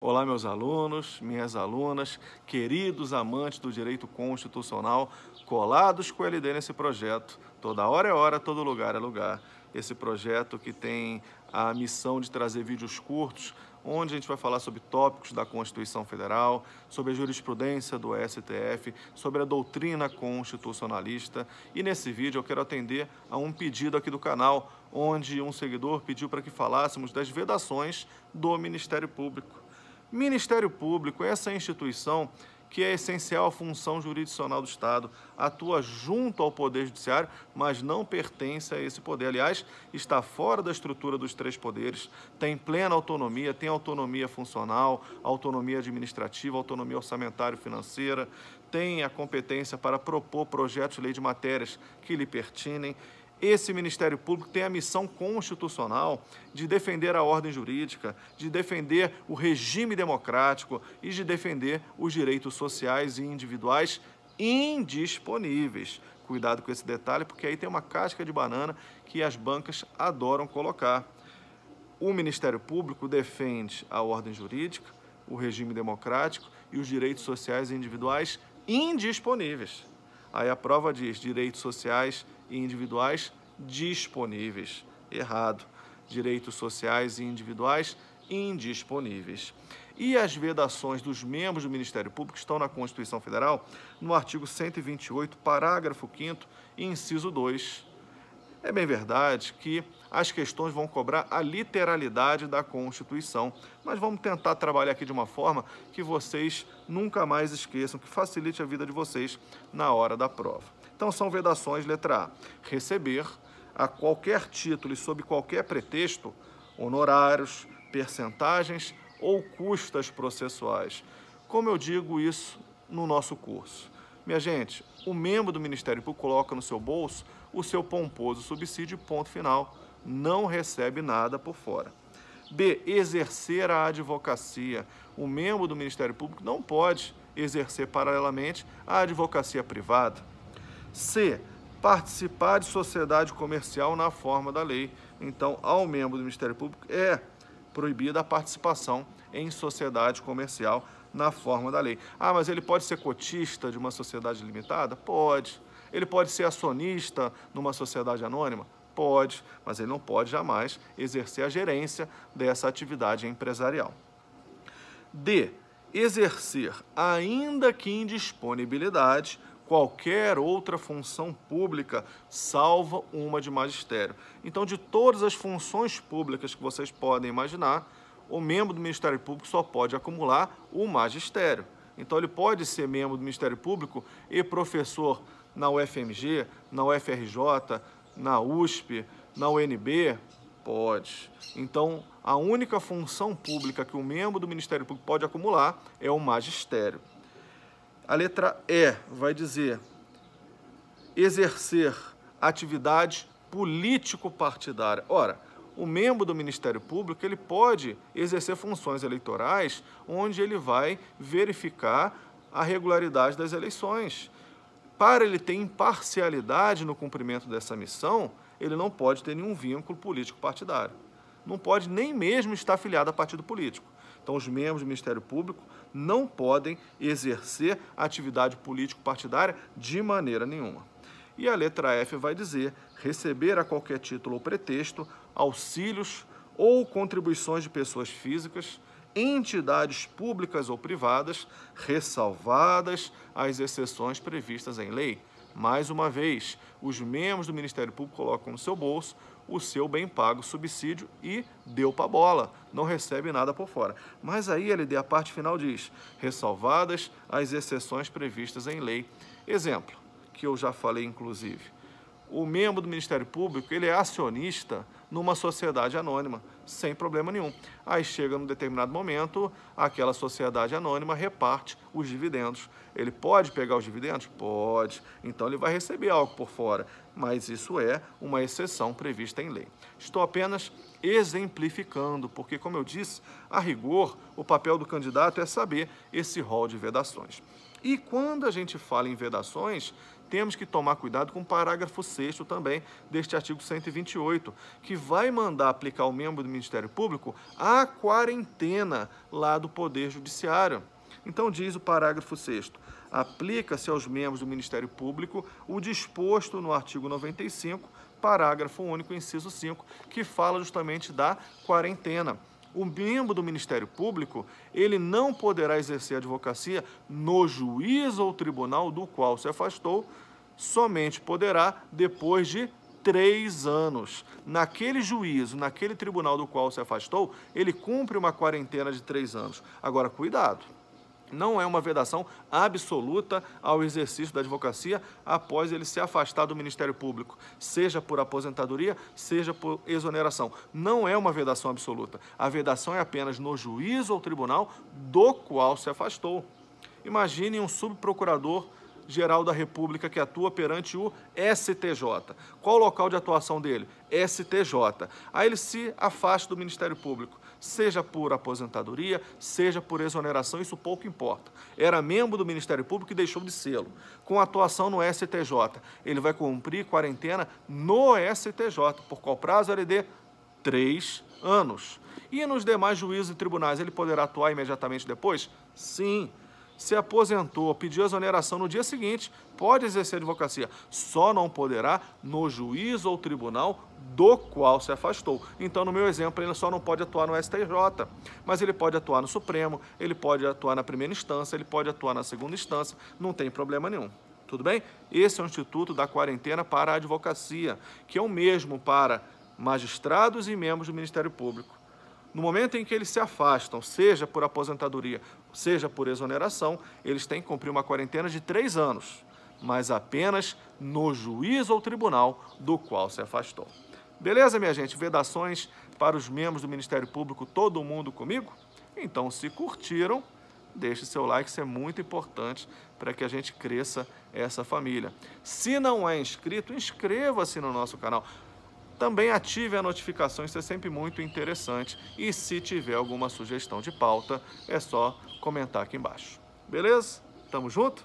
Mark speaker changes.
Speaker 1: Olá, meus alunos, minhas alunas, queridos amantes do direito constitucional, colados com a LD nesse projeto. Toda hora é hora, todo lugar é lugar. Esse projeto que tem a missão de trazer vídeos curtos, onde a gente vai falar sobre tópicos da Constituição Federal, sobre a jurisprudência do STF, sobre a doutrina constitucionalista. E nesse vídeo eu quero atender a um pedido aqui do canal, onde um seguidor pediu para que falássemos das vedações do Ministério Público. Ministério Público é essa instituição que é essencial à função jurisdicional do Estado, atua junto ao Poder Judiciário, mas não pertence a esse poder. Aliás, está fora da estrutura dos três poderes, tem plena autonomia, tem autonomia funcional, autonomia administrativa, autonomia orçamentária e financeira, tem a competência para propor projetos de lei de matérias que lhe pertinem. Esse Ministério Público tem a missão constitucional de defender a ordem jurídica, de defender o regime democrático e de defender os direitos sociais e individuais indisponíveis. Cuidado com esse detalhe, porque aí tem uma casca de banana que as bancas adoram colocar. O Ministério Público defende a ordem jurídica, o regime democrático e os direitos sociais e individuais indisponíveis. Aí a prova diz direitos sociais e individuais disponíveis. Errado. Direitos sociais e individuais indisponíveis. E as vedações dos membros do Ministério Público estão na Constituição Federal, no artigo 128, parágrafo 5º, inciso 2. É bem verdade que as questões vão cobrar a literalidade da Constituição, mas vamos tentar trabalhar aqui de uma forma que vocês nunca mais esqueçam, que facilite a vida de vocês na hora da prova. Então são vedações, letra A, receber a qualquer título e sob qualquer pretexto honorários, percentagens ou custas processuais. Como eu digo isso no nosso curso? Minha gente, o membro do Ministério Público coloca no seu bolso o seu pomposo subsídio, ponto final, não recebe nada por fora. B, exercer a advocacia. O membro do Ministério Público não pode exercer paralelamente a advocacia privada. C, participar de sociedade comercial na forma da lei. Então, ao membro do Ministério Público é proibida a participação em sociedade comercial na forma da lei. Ah, mas ele pode ser cotista de uma sociedade limitada? Pode. Ele pode ser acionista numa sociedade anônima? Pode, mas ele não pode jamais exercer a gerência dessa atividade empresarial. D, exercer, ainda que em disponibilidade, qualquer outra função pública, salvo uma de magistério. Então, de todas as funções públicas que vocês podem imaginar, o membro do Ministério Público só pode acumular o magistério. Então, ele pode ser membro do Ministério Público e professor na UFMG, na UFRJ, na USP, na UNB? Pode. Então, a única função pública que o membro do Ministério Público pode acumular é o magistério. A letra E vai dizer exercer atividade político-partidária. Ora, o membro do Ministério Público ele pode exercer funções eleitorais onde ele vai verificar a regularidade das eleições. Para ele ter imparcialidade no cumprimento dessa missão, ele não pode ter nenhum vínculo político-partidário. Não pode nem mesmo estar afiliado a partido político. Então, os membros do Ministério Público não podem exercer atividade político-partidária de maneira nenhuma. E a letra F vai dizer receber a qualquer título ou pretexto auxílios ou contribuições de pessoas físicas, entidades públicas ou privadas, ressalvadas as exceções previstas em lei. Mais uma vez, os membros do Ministério Público colocam no seu bolso o seu bem pago subsídio e deu para bola, não recebe nada por fora. Mas aí a parte final diz, ressalvadas as exceções previstas em lei. Exemplo, que eu já falei inclusive, o membro do Ministério Público ele é acionista numa sociedade anônima, sem problema nenhum. Aí chega num determinado momento, aquela sociedade anônima reparte os dividendos. Ele pode pegar os dividendos? Pode. Então ele vai receber algo por fora, mas isso é uma exceção prevista em lei. Estou apenas exemplificando, porque, como eu disse, a rigor, o papel do candidato é saber esse rol de vedações. E quando a gente fala em vedações, temos que tomar cuidado com o parágrafo 6º também deste artigo 128, que vai mandar aplicar ao membro do Ministério Público a quarentena lá do Poder Judiciário. Então diz o parágrafo 6º, aplica-se aos membros do Ministério Público o disposto no artigo 95, parágrafo único, inciso 5, que fala justamente da quarentena. O membro do Ministério Público, ele não poderá exercer a advocacia no juízo ou tribunal do qual se afastou, somente poderá depois de 3 anos. Naquele juízo, naquele tribunal do qual se afastou, ele cumpre uma quarentena de 3 anos. Agora, cuidado! Não é uma vedação absoluta ao exercício da advocacia após ele se afastar do Ministério Público, seja por aposentadoria, seja por exoneração. Não é uma vedação absoluta. A vedação é apenas no juízo ou tribunal do qual se afastou. Imagine um subprocurador-geral da República que atua perante o STJ. Qual o local de atuação dele? STJ. Aí ele se afasta do Ministério Público, seja por aposentadoria, seja por exoneração, isso pouco importa. Era membro do Ministério Público e deixou de sê-lo. Com atuação no STJ, ele vai cumprir quarentena no STJ. Por qual prazo? Era de 3 anos. E nos demais juízos e tribunais, ele poderá atuar imediatamente depois? Sim. Se aposentou, pediu exoneração no dia seguinte, pode exercer advocacia, só não poderá no juízo ou tribunal do qual se afastou. Então, no meu exemplo, ele só não pode atuar no STJ, mas ele pode atuar no Supremo, ele pode atuar na primeira instância, ele pode atuar na segunda instância, não tem problema nenhum. Tudo bem? Esse é o Instituto da Quarentena para a Advocacia, que é o mesmo para magistrados e membros do Ministério Público. No momento em que eles se afastam, seja por aposentadoria, seja por exoneração, eles têm que cumprir uma quarentena de 3 anos, mas apenas no juízo ou tribunal do qual se afastou. Beleza, minha gente? Vedações para os membros do Ministério Público, todo mundo comigo? Então, se curtiram, deixe seu like, isso é muito importante para que a gente cresça essa família. Se não é inscrito, inscreva-se no nosso canal. Também ative a notificação, isso é sempre muito interessante. E se tiver alguma sugestão de pauta, é só comentar aqui embaixo. Beleza? Tamo junto?